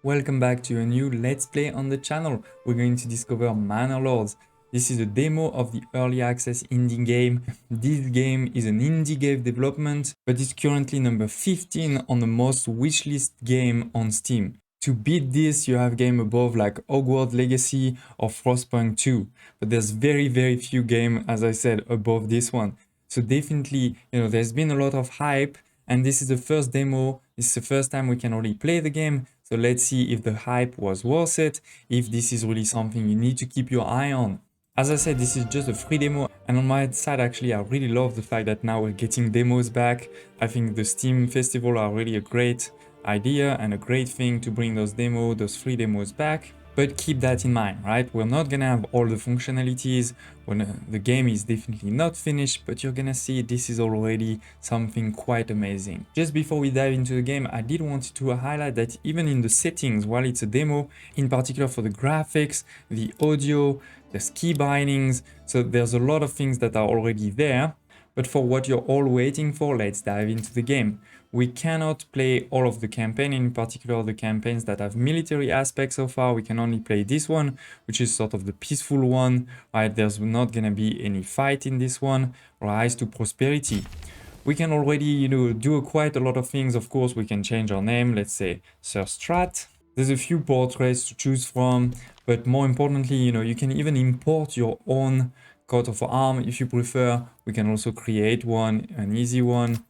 Welcome back to a new Let's Play on the channel. We're going to discover Manor Lords. This is a demo of the early access indie game. This game is an indie game development, but it's currently number 15 on the most wishlist game on Steam. To beat this, you have game above like Hogwarts Legacy or Frostpunk 2, but there's very few game, as I said, above this one. So definitely, there's been a lot of hype, and this is the first demo. This is the first time we can really play the game. So let's see if the hype was worth it, if this is really something you need to keep your eye on. As I said, this is just a free demo, and on my side actually I really love the fact that now we're getting demos back. I think the Steam Festival are really a great idea and a great thing to bring those free demos back. But keep that in mind, right? We're not gonna have all the functionalities when the game is definitely not finished, but you're gonna see this is already something quite amazing. Just before we dive into the game, I did want to highlight that even in the settings, while it's a demo, in particular for the graphics, the audio, the key bindings, so there's a lot of things that are already there. But for what you're all waiting for, let's dive into the game. We cannot play all of the campaign, in particular the campaigns that have military aspects so far. We can only play this one, which is sort of the peaceful one, right? There's not gonna be any fight in this one. Rise to Prosperity. We can already, do quite a lot of things. Of course, we can change our name. Let's say Sir Strat. There's a few portraits to choose from, but more importantly, you can even import your own coat of arms if you prefer. We can also create one, an easy one,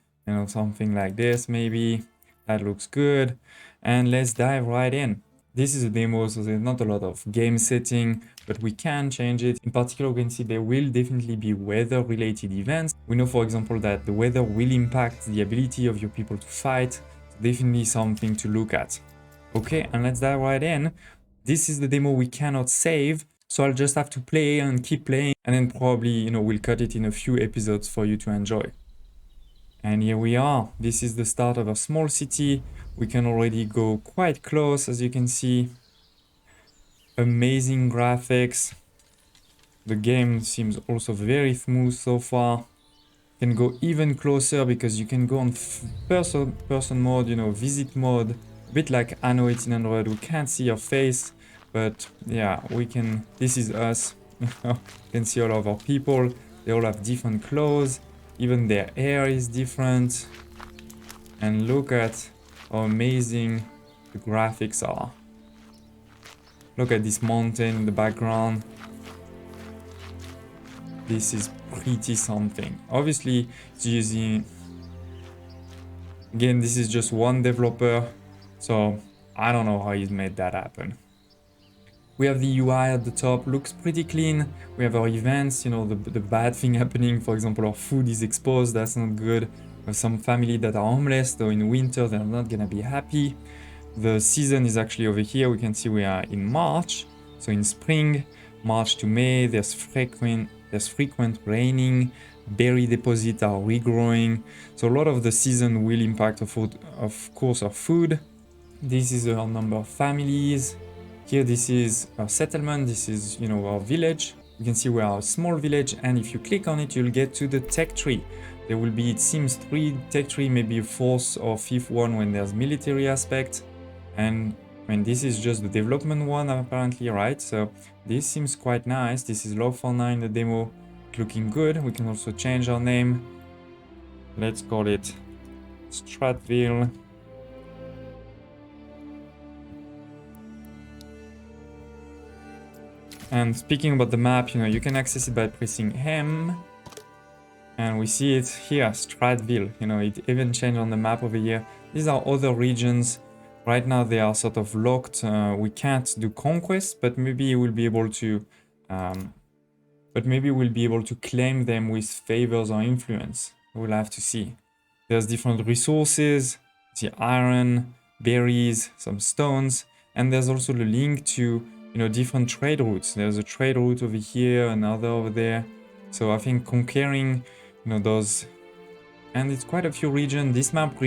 something like this maybe. That looks good. And let's dive right in. This is a demo, so there's not a lot of game setting, but we can change it. In particular, we can see there will definitely be weather-related events. We know, for example, that the weather will impact the ability of your people to fight. So definitely something to look at. Okay, and let's dive right in. This is the demo we cannot save, so I'll just have to play and keep playing, and then probably, we'll cut it in a few episodes for you to enjoy. And here we are. This is the start of a small city. We can already go quite close, as you can see. Amazing graphics. The game seems also very smooth so far. You can go even closer because you can go on person mode, visit mode. A bit like Anno 1800, we can't see your face, but yeah, we can. This is us. You can see all of our people. They all have different clothes. Even their hair is different. And look at how amazing the graphics are. Look at this mountain in the background. This is pretty something. Obviously, it's using... Again, this is just one developer, so I don't know how he's made that happen. We have the UI at the top, looks pretty clean. We have our events, the bad thing happening. For example, our food is exposed, that's not good. We have some family that are homeless, though in winter they're not gonna be happy. The season is actually over here. We can see we are in March. So in spring, March to May, there's frequent raining. Berry deposits are regrowing. So a lot of the season will impact, of course, our food. This is our number of families. Here, this is our settlement. This is, our village. You can see we are a small village, and if you click on it, you'll get to the tech tree. There will be, it seems, 3 tech tree, maybe a 4th or 5th one when there's military aspect. And this is just the development one apparently, right? So this seems quite nice. This is log file 9, the demo, looking good. We can also change our name. Let's call it Stratville. And speaking about the map, you can access it by pressing M. And we see it here, Stratville. It even changed on the map over here. These are other regions. Right now they are sort of locked. We can't do conquest, but maybe we'll be able to claim them with favors or influence. We'll have to see. There's different resources, the iron, berries, some stones, and there's also the link to different trade routes. There's a trade route over here, another over there. So I think conquering those, and it's quite a few regions. This map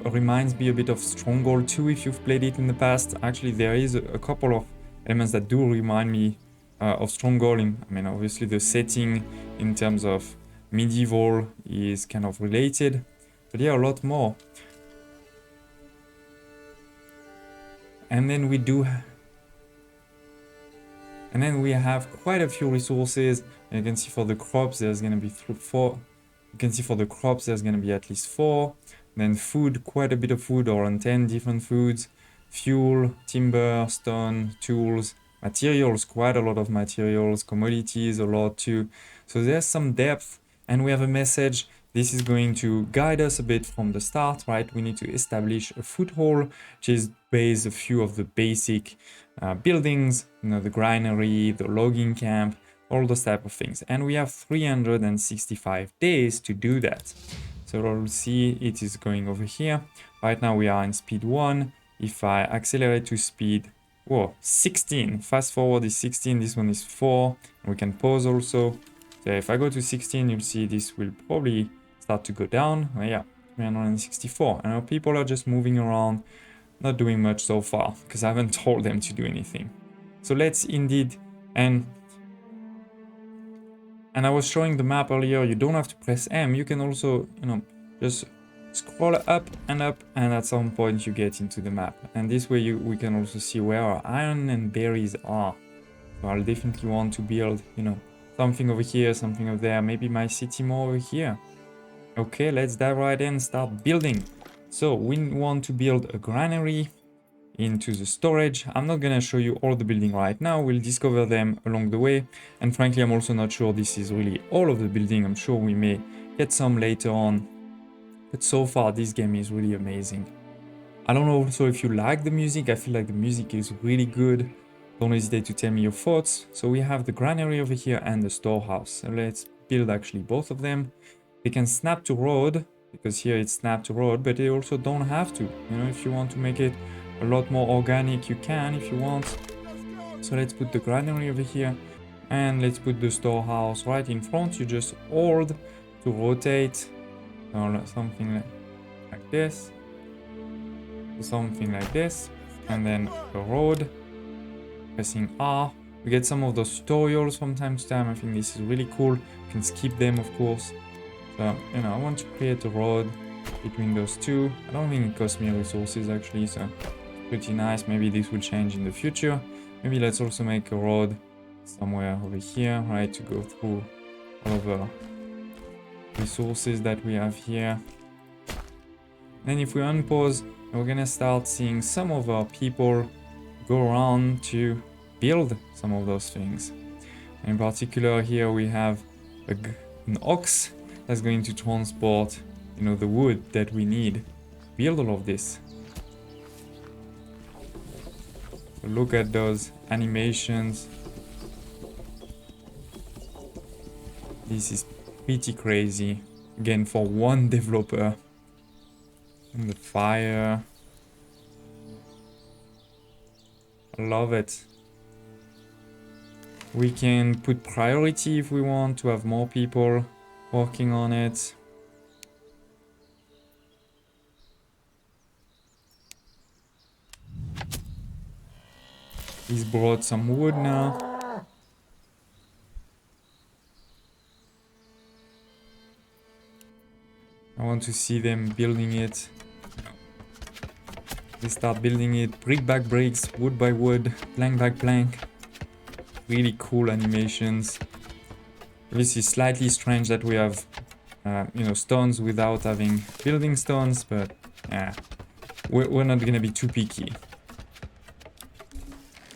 reminds me a bit of Stronghold 2 if you've played it in the past. Actually, there is a couple of elements that do remind me of Stronghold. Obviously the setting in terms of medieval is kind of related, but yeah, a lot more. And then we do and then we have quite a few resources. And you can see for the crops there's going to be 4. You can see for the crops there's going to be at least 4. Then food, quite a bit of food, around 10 different foods. Fuel, timber, stone, tools, materials, quite a lot of materials, commodities, a lot too. So there's some depth, and we have a message. This is going to guide us a bit from the start, right? We need to establish a foothold, which is base a few of the basic buildings, you know, the granary, the logging camp, all those type of things. And we have 365 days to do that. So we'll see it is going over here. Right now we are in speed 1. If I accelerate to speed 16, fast forward is 16, this one is 4. And we can pause also. So if I go to 16, you'll see this will probably start to go down. Oh, yeah, 364. And our people are just moving around, not doing much so far, because I haven't told them to do anything. So let's indeed, and I was showing the map earlier, you don't have to press M, you can also, you know, just scroll up, and at some point you get into the map. And this way we can also see where our iron and berries are. So I'll definitely want to build, you know, something over here, something over there, maybe my city more over here. Okay, let's dive right in and start building. So we want to build a granary into the storage. I'm not gonna show you all the building right now, we'll discover them along the way. And frankly, I'm also not sure this is really all of the building. I'm sure we may get some later on. But so far, this game is really amazing. I don't know also if you like the music. I feel like the music is really good. Don't hesitate to tell me your thoughts. So we have the granary over here and the storehouse. So let's build actually both of them. We can snap to road, because here it's snap to road, but you also don't have to. You know, if you want to make it a lot more organic, you can if you want. So let's put the granary over here, and let's put the storehouse right in front. You just hold to rotate, or something like this, something like this, and then the road, pressing R. We get some of those tutorials from time to time. I think this is really cool. You can skip them, of course. So, you know, I want to create a road between those two. I don't think it costs me resources actually, so pretty nice. Maybe this will change in the future. Maybe let's also make a road somewhere over here, right, to go through all of the resources that we have here. Then if we unpause, we're gonna start seeing some of our people go around to build some of those things. In particular, here we have an ox that's going to transport, you know, the wood that we need to build all of this. So look at those animations. This is pretty crazy. Again, for one developer. And the fire. I love it. We can put priority if we want to have more people working on it. He's brought some wood now. I want to see them building it. They start building it brick by bricks, wood by wood, plank by plank. Really cool animations. This is slightly strange that we have, you know, stones without having building stones, but yeah, we're not gonna be too picky.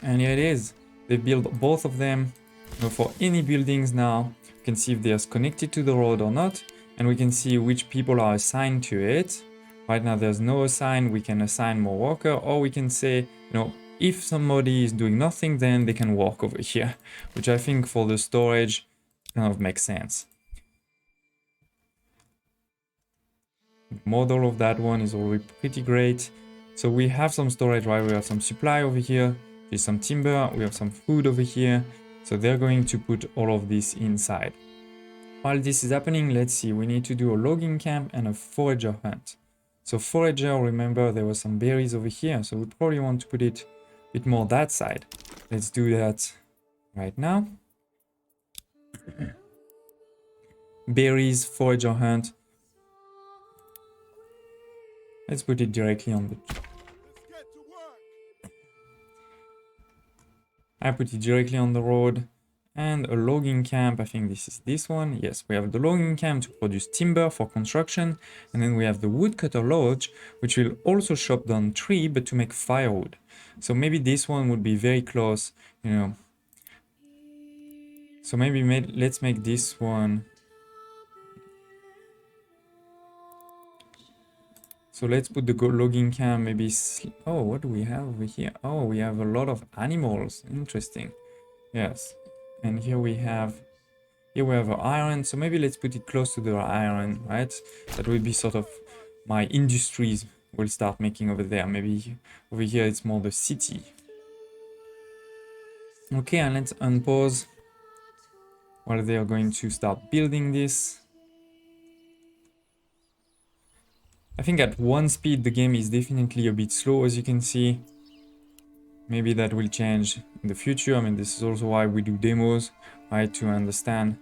And here it is. They build both of them. You know, for any buildings now, you can see if they're connected to the road or not, and we can see which people are assigned to it. Right now there's no assign. We can assign more worker, or we can say, you know, if somebody is doing nothing, then they can walk over here, which I think for the storage kind of makes sense. The model of that one is already pretty great. So we have some storage, right? We have some supply over here. There's some timber. We have some food over here. So they're going to put all of this inside. While this is happening, let's see. We need to do a logging camp and a forager hunt. So forager, remember there were some berries over here. So we probably want to put it a bit more that side. Let's do that right now. Berries, forager hunt. Let's put it directly on the... I put it directly on the road. And a logging camp, I think this is this one. Yes, we have the logging camp to produce timber for construction. And then we have the woodcutter lodge, which will also chop down tree, but to make firewood. So maybe this one would be very close, you know. So maybe let's make this one. So let's put the logging camp maybe. Oh, what do we have over here? Oh, we have a lot of animals. Interesting. Yes. And here we have iron. So maybe let's put it close to the iron, right? That will be sort of my industries will start making over there. Maybe over here it's more the city. Okay, and let's unpause while they are going to start building this. I think at one speed the game is definitely a bit slow, as you can see. Maybe that will change in the future. I mean, this is also why we do demos, right? To understand.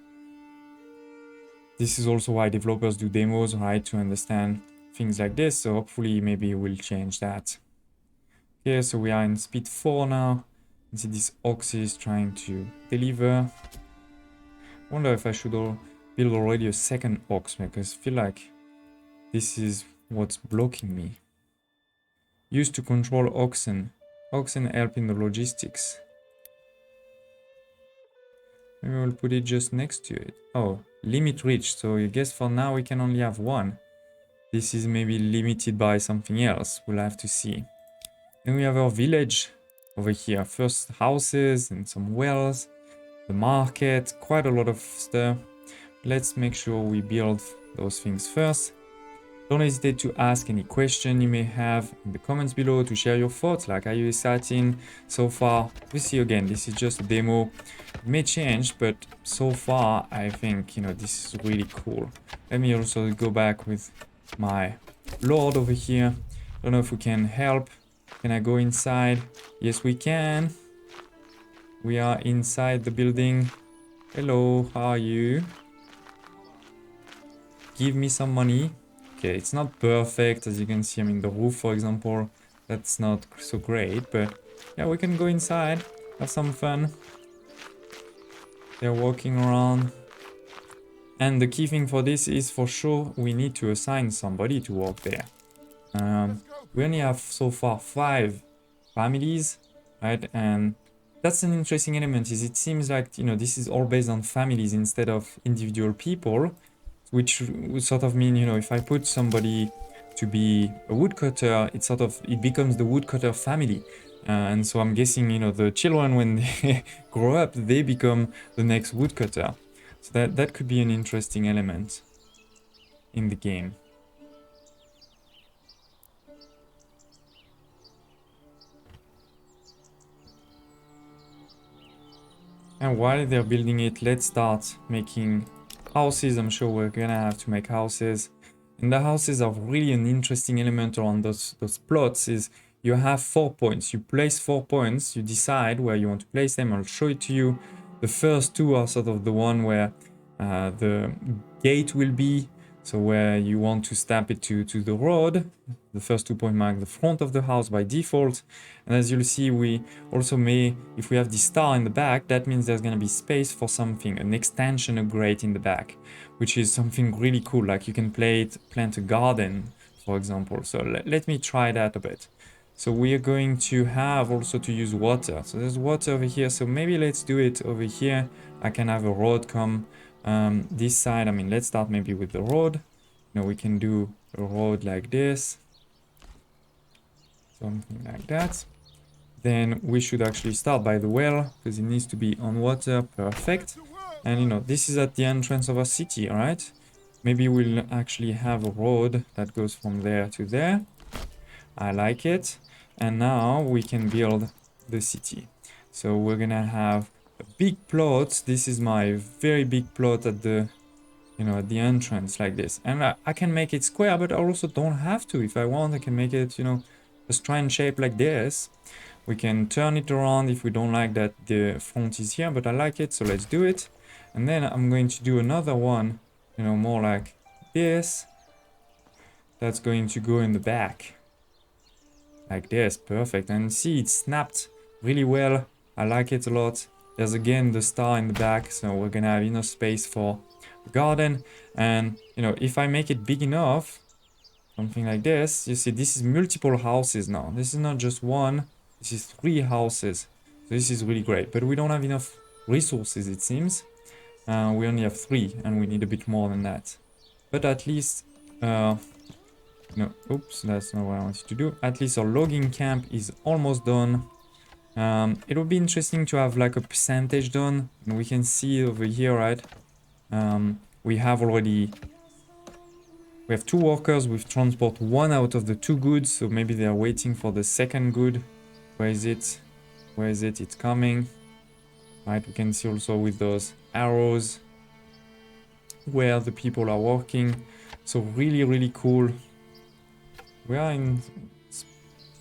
This is also why developers do demos, right? To understand things like this. So hopefully maybe we'll change that. Okay, so we are in speed 4 now. You see this ox is trying to deliver. I wonder if I should build already a second ox, because I feel like this is what's blocking me. Used to control oxen. Oxen help in the logistics. Maybe we'll put it just next to it. Oh, limit reached. So I guess for now we can only have one. This is maybe limited by something else. We'll have to see. Then we have our village over here. First houses and some wells. The market. Quite a lot of stuff. Let's make sure we build those things first. Don't hesitate to ask any question you may have in the comments below, to share your thoughts, like are you excited so far. We see again, this is just a demo. It may change, but so far I think, you know, this is really cool. Let me also go back with my lord over here. Don't know if we can help. Can I go inside? Yes, we can. We are inside the building. Hello, how are you? Give me some money. Okay, it's not perfect, as you can see. I mean, the roof, for example, that's not so great, but yeah, we can go inside, have some fun. They're walking around. And the key thing for this is, for sure, we need to assign somebody to work there. We only have so far 5 families, right? And that's an interesting element, is it seems like, you know, this is all based on families instead of individual people. Which would sort of mean, you know, if I put somebody to be a woodcutter, it becomes the woodcutter family. And so I'm guessing, you know, the children, when they grow up, they become the next woodcutter. So that could be an interesting element in the game. And while they're building it, let's start making houses. I'm sure we're gonna have to make houses. And the houses are really an interesting element around those plots. Is you have 4 points. You place 4 points, you decide where you want to place them. I'll show it to you. The first 2 are sort of the one where the gate will be. So where you want to stamp it to the road. The first 2 points mark the front of the house by default. And as you'll see, we also may, if we have the star in the back, that means there's going to be space for something, an extension, a grate in the back, which is something really cool. Like you can plant a garden, for example. So let me try that a bit. So we are going to have also to use water. So there's water over here. So maybe let's do it over here. I can have a road come this side. I mean, let's start maybe with the road. You know, we can do a road like this. Something like that. Then we should actually start by the well, because it needs to be on water. Perfect. And you know, this is at the entrance of our city, right? Maybe we'll actually have a road that goes from there to there. I like it. And now we can build the city. So we're gonna have a big plot. This is my very big plot at the, you know, at the entrance like this. And I can make it square, but I also don't have to. If I want, I can make it, you know, a strange shape like this. We can turn it around if we don't like that the front is here, but I like it, so let's do it. And then I'm going to do another one, you know, more like this. That's going to go in the back. Like this, perfect. And see, it snapped really well. I like it a lot. There's again the star in the back, so we're gonna have enough space for the garden. And you know, if I make it big enough, something like this, you see this is multiple houses now. This is not just one, this is 3 houses. So this is really great, but we don't have enough resources, it seems. We only have 3 and we need a bit more than that. But at least, no, oops, that's not what I wanted to do. At least our logging camp is almost done. It would be interesting to have like a percentage done. And we can see over here, right? We have 2 workers with transport 1 out of the 2 goods. So maybe they are waiting for the second good. Where is it? Where is it? It's coming. Right, we can see also with those arrows where the people are working. So really, really cool. We are in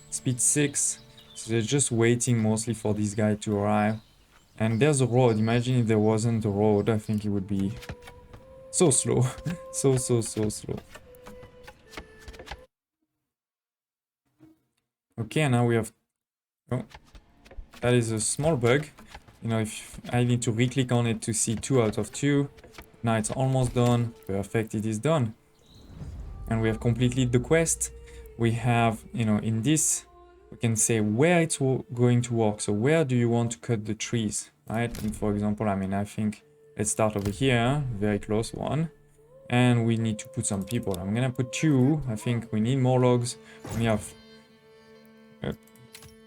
speed 6. So they're just waiting mostly for this guy to arrive. And there's a road. Imagine if there wasn't a road. I think it would be so slow. so slow. Okay, and now we have... Oh, that is a small bug. You know, if I need to re-click on it to see 2 out of 2. Now it's almost done. Perfect, it is done. And we have completed the quest. We have, you know, in this, we can say where it's going to work. So where do you want to cut the trees, right? And for example, I mean, I think let's start over here, very close one. And we need to put some people. I'm gonna put 2. I think we need more logs.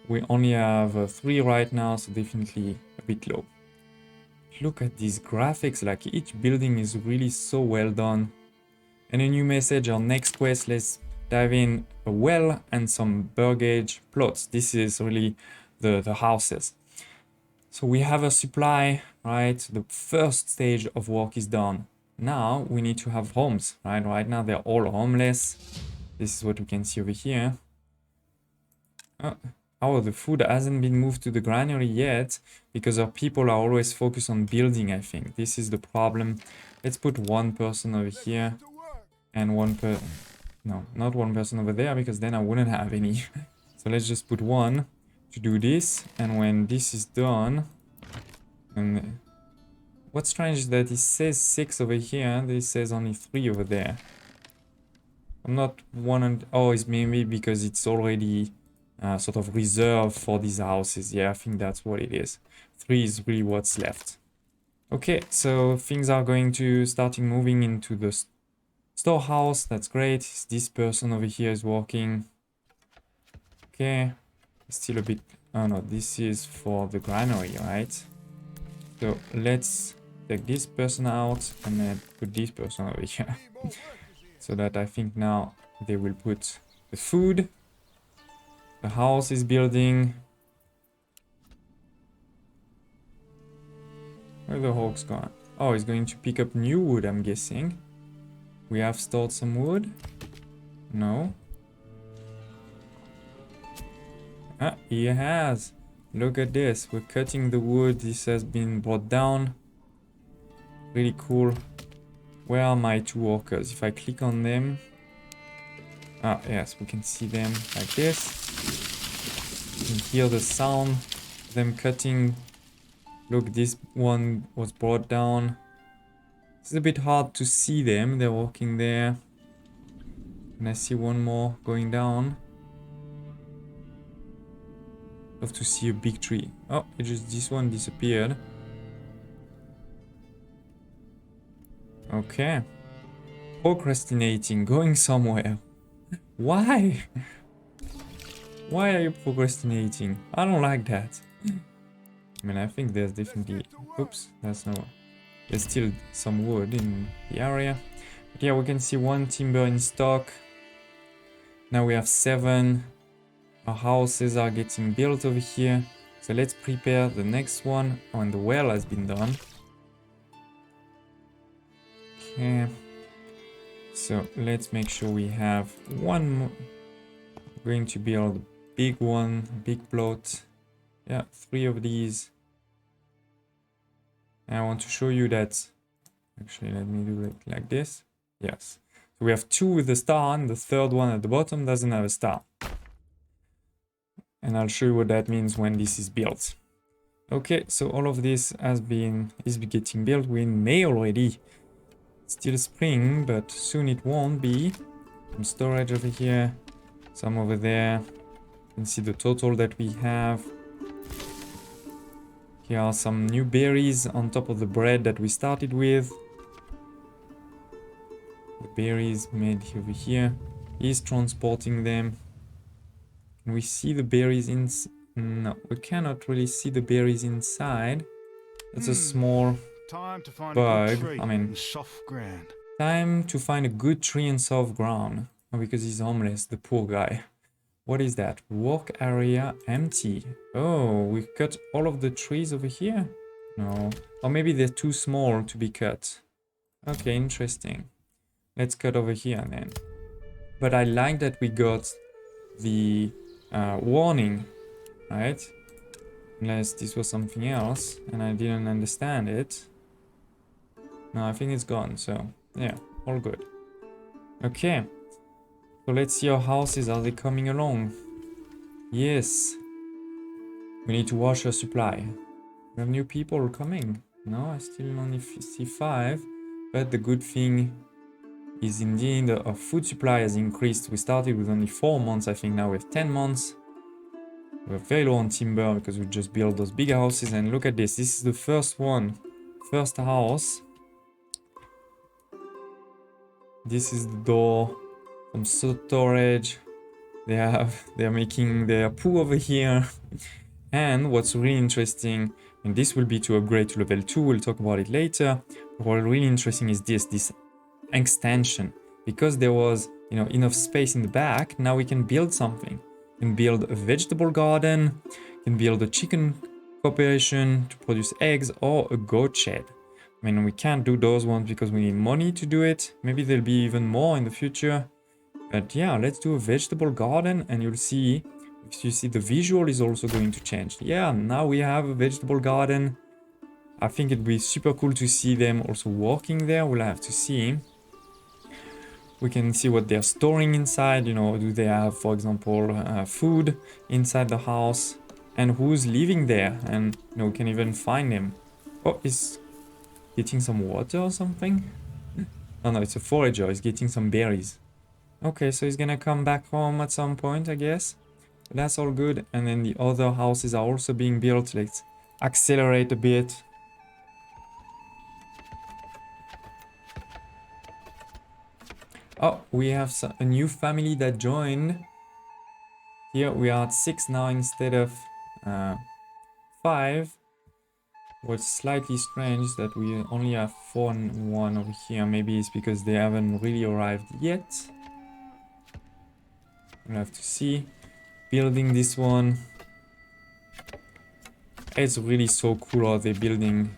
We only have 3 right now, so definitely a bit low. Look at these graphics, like each building is really so well done. And a new message, our next quest, let's dive in a well and some burgage plots. This is really the houses. So we have a supply, right? The first stage of work is done. Now we need to have homes, right? Right now they're all homeless. This is what we can see over here. Oh, the food hasn't been moved to the granary yet because our people are always focused on building, I think. This is the problem. Let's put 1 person over here and no, not 1 person over there because then I wouldn't have any. So let's just put 1 to do this. And when this is done, and what's strange is that it says 6 over here. This says only 3 over there. I'm not 100. Oh, it's maybe because it's already sort of reserved for these houses. Yeah, I think that's what it is. 3 is really what's left. Okay, so things are going to starting moving into the storehouse. That's great. This person over here is walking. Okay, still a bit... Oh no, this is for the granary, right? So let's take this person out and then put this person over here. So that I think now they will put the food. The house is building. Where the hawk's gone? Oh, he's going to pick up new wood, I'm guessing. We have stored some wood. No. Ah, he has. Look at this. We're cutting the wood. This has been brought down. Really cool. Where are my 2 workers? If I click on them. Ah, yes, we can see them like this. You can hear the sound. Them cutting. Look, this one was brought down. It's a bit hard to see them. They're walking there. And I see 1 more going down. Love to see a big tree. Oh, this one disappeared. Okay. Procrastinating, going somewhere. Why? Why are you procrastinating? I don't like that. I mean, I think there's definitely... Oops, that's no... There's still some wood in the area. But yeah, we can see 1 timber in stock. Now we have 7. Our houses are getting built over here. So let's prepare the next one when the well has been done. Okay. So let's make sure we have 1 more. We're going to build a big one, big plot. Yeah, 3 of these. And I want to show you that. Actually, let me do it like this. Yes. So we have 2 with a star, and the 3rd one at the bottom doesn't have a star. And I'll show you what that means when this is built. Okay, so all of this is getting built. We're in May already. Still spring, but soon it won't be. Some storage over here, some over there. You can see the total that we have. Here are some new berries on top of the bread that we started with. The berries made over here. He's transporting them. Can we see the berries in? No, we cannot really see the berries inside. That's a small Time to find bug. a good tree I mean, and soft ground. time to find a good tree in soft ground. Oh, because he's homeless, the poor guy. What is that? Work area empty. Oh, we cut all of the trees over here? No. Or maybe they're too small to be cut. Okay, interesting. Let's cut over here then. But I like that we got the warning, right? Unless this was something else and I didn't understand it. No, I think it's gone, so yeah, all good. Okay, so let's see our houses. Are they coming along? Yes. We need to wash our supply. We have new people coming. No, I still only see 5. But the good thing is indeed our food supply has increased. We started with only 4 months. I think now we have 10 months. We're very low on timber because we just built those big houses. And look at this. This is the first one. First house. This is the door. Some storage. They're making their poo over here. And what's really interesting, and this will be to upgrade to level 2, we'll talk about it later. What really interesting is this extension. Because there was, enough space in the back, now we can build something. We can build a vegetable garden, we can build a chicken cooperation to produce eggs, or a goat shed. I mean, we can't do those ones because we need money to do it. Maybe there'll be even more in the future. But yeah, let's do a vegetable garden and you'll see, if you see the visual is also going to change. Yeah, now we have a vegetable garden. I think it'd be super cool to see them also working there. We'll have to see. We can see what they're storing inside. Do they have, for example, food inside the house? And who's living there? And, we can even find them. Oh, he's getting some water or something? Oh no, it's a forager. He's getting some berries. Okay, so he's gonna come back home at some point, I guess. But that's all good. And then the other houses are also being built. Let's accelerate a bit. Oh, we have a new family that joined. Here we are at 6 now instead of 5. What's slightly strange is that we only have 4 and 1 over here. Maybe it's because they haven't really arrived yet. We'll have to see. Building this one. It's really so cool how they're building,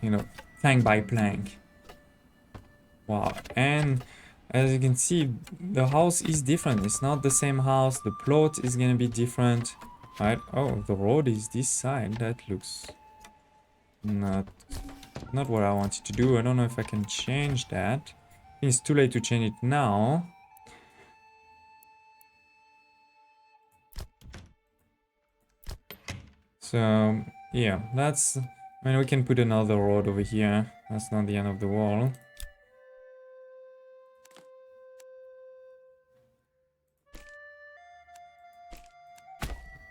plank by plank. Wow. And as you can see, the house is different. It's not the same house. The plot is gonna be different. Right? Oh, the road is this side. That looks not what I wanted to do. I don't know if I can change that. I think it's too late to change it now. So yeah, we can put another road over here. That's not the end of the world.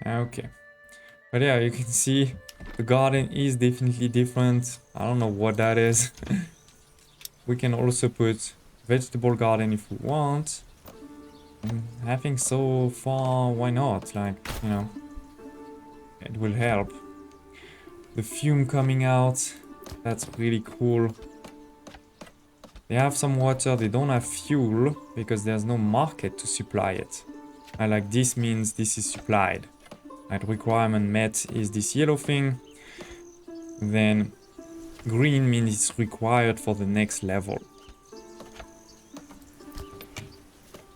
Okay. But yeah, you can see the garden is definitely different. I don't know what that is. We can also put vegetable garden if we want. I think so far, why not? Like, it will help. The fume coming out, that's really cool. They have some water, they don't have fuel because there's no market to supply it. And like this means this is supplied. Like requirement met is this yellow thing. Then green means it's required for the next level.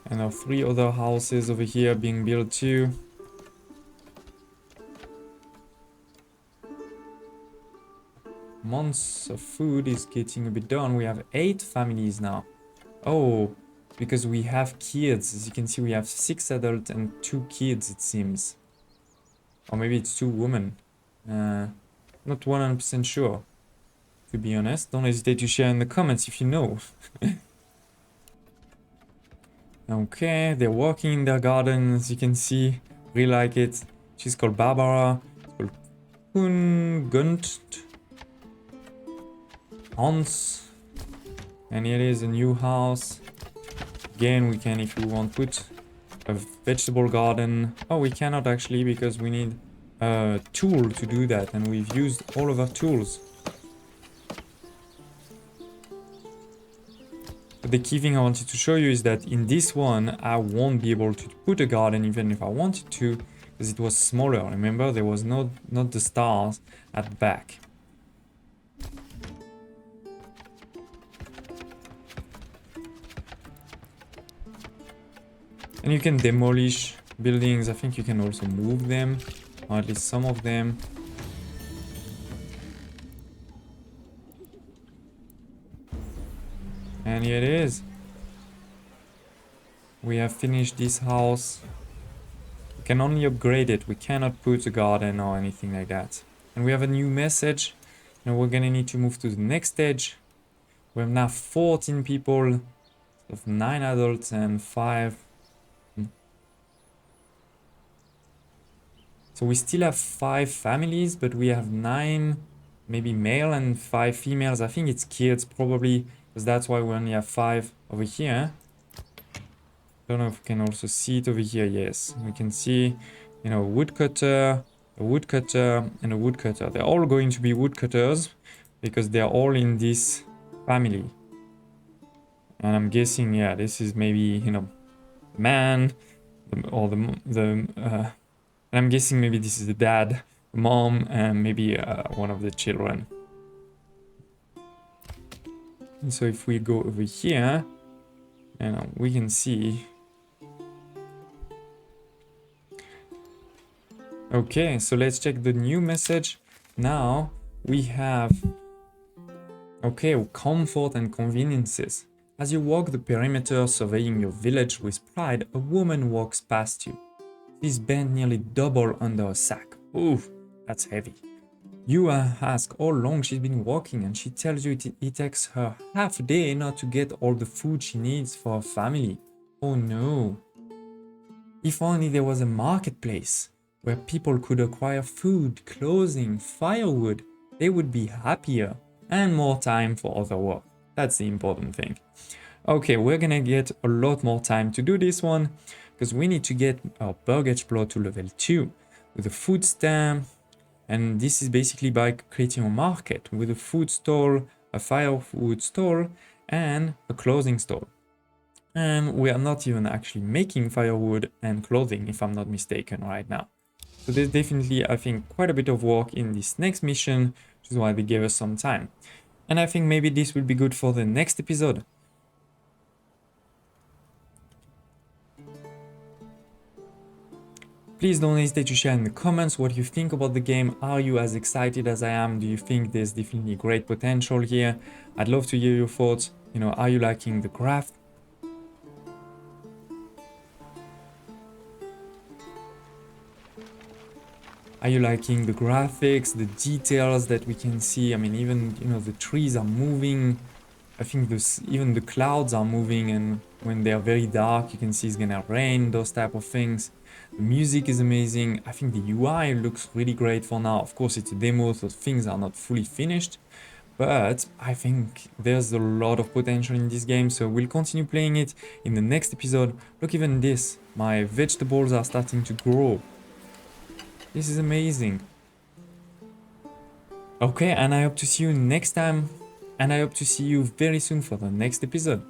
And our 3 other houses over here being built too. Months of food is getting a bit done. We have 8 families now. Oh, because we have kids. As you can see, we have 6 adults and 2 kids, it seems. Or maybe it's 2 women. Not 100% sure, to be honest. Don't hesitate to share in the comments if you know. Okay, they're walking in their garden, as you can see. Really like it. She's called Barbara. It's called Gunt. Hans. And here is a new house. Again, we can, if we want, put a vegetable garden. Oh, we cannot actually because we need a tool to do that. And we've used all of our tools. But the key thing I wanted to show you is that in this one, I won't be able to put a garden even if I wanted to, because it was smaller. Remember, there was not the stars at the back. And you can demolish buildings. I think you can also move them, or at least some of them. And here it is. We have finished this house. We can only upgrade it. We cannot put a garden or anything like that. And we have a new message. Now we're gonna need to move to the next stage. We have now 14 people, of 9 adults and 5. So we still have 5 families, but we have 9, maybe male and 5 females. I think it's kids probably, because that's why we only have 5 over here. Don't know if we can also see it over here. Yes, we can see, you know, a woodcutter, and a woodcutter. They're all going to be woodcutters because they're all in this family. And I'm guessing, yeah, this is maybe, you know, man, or and I'm guessing maybe this is the dad, the mom, and maybe one of the children. And so if we go over here, and we can see. Okay, so let's check the new message. Now we have, okay, comfort and conveniences. As you walk the perimeter surveying your village with pride, a woman walks past you. She's bent nearly double under a sack. Ooh, that's heavy. You ask how long she's been walking and she tells you it takes her half a day not to get all the food she needs for her family. Oh no. If only there was a marketplace where people could acquire food, clothing, firewood, they would be happier and more time for other work. That's the important thing. Okay, we're gonna get a lot more time to do this one because we need to get our burg explorer to level 2 with a food stamp. And this is basically by creating a market with a food stall, a firewood stall, and a clothing stall. And we are not even actually making firewood and clothing, if I'm not mistaken, right now. So there's definitely, I think, quite a bit of work in this next mission, which is why they gave us some time. And I think maybe this will be good for the next episode. Please don't hesitate to share in the comments what you think about the game. Are you as excited as I am? Do you think there's definitely great potential here? I'd love to hear your thoughts. You know, are you liking the graph? Are you liking the graphics, the details that we can see? I mean, even, you know, the trees are moving. I think even the clouds are moving, and when they're very dark, you can see it's gonna rain, those type of things. The music is amazing. I think the UI looks really great for now. Of course, it's a demo, so things are not fully finished. But I think there's a lot of potential in this game, so we'll continue playing it in the next episode. Look, even this. My vegetables are starting to grow. This is amazing. Okay, and I hope to see you next time. And I hope to see you very soon for the next episode.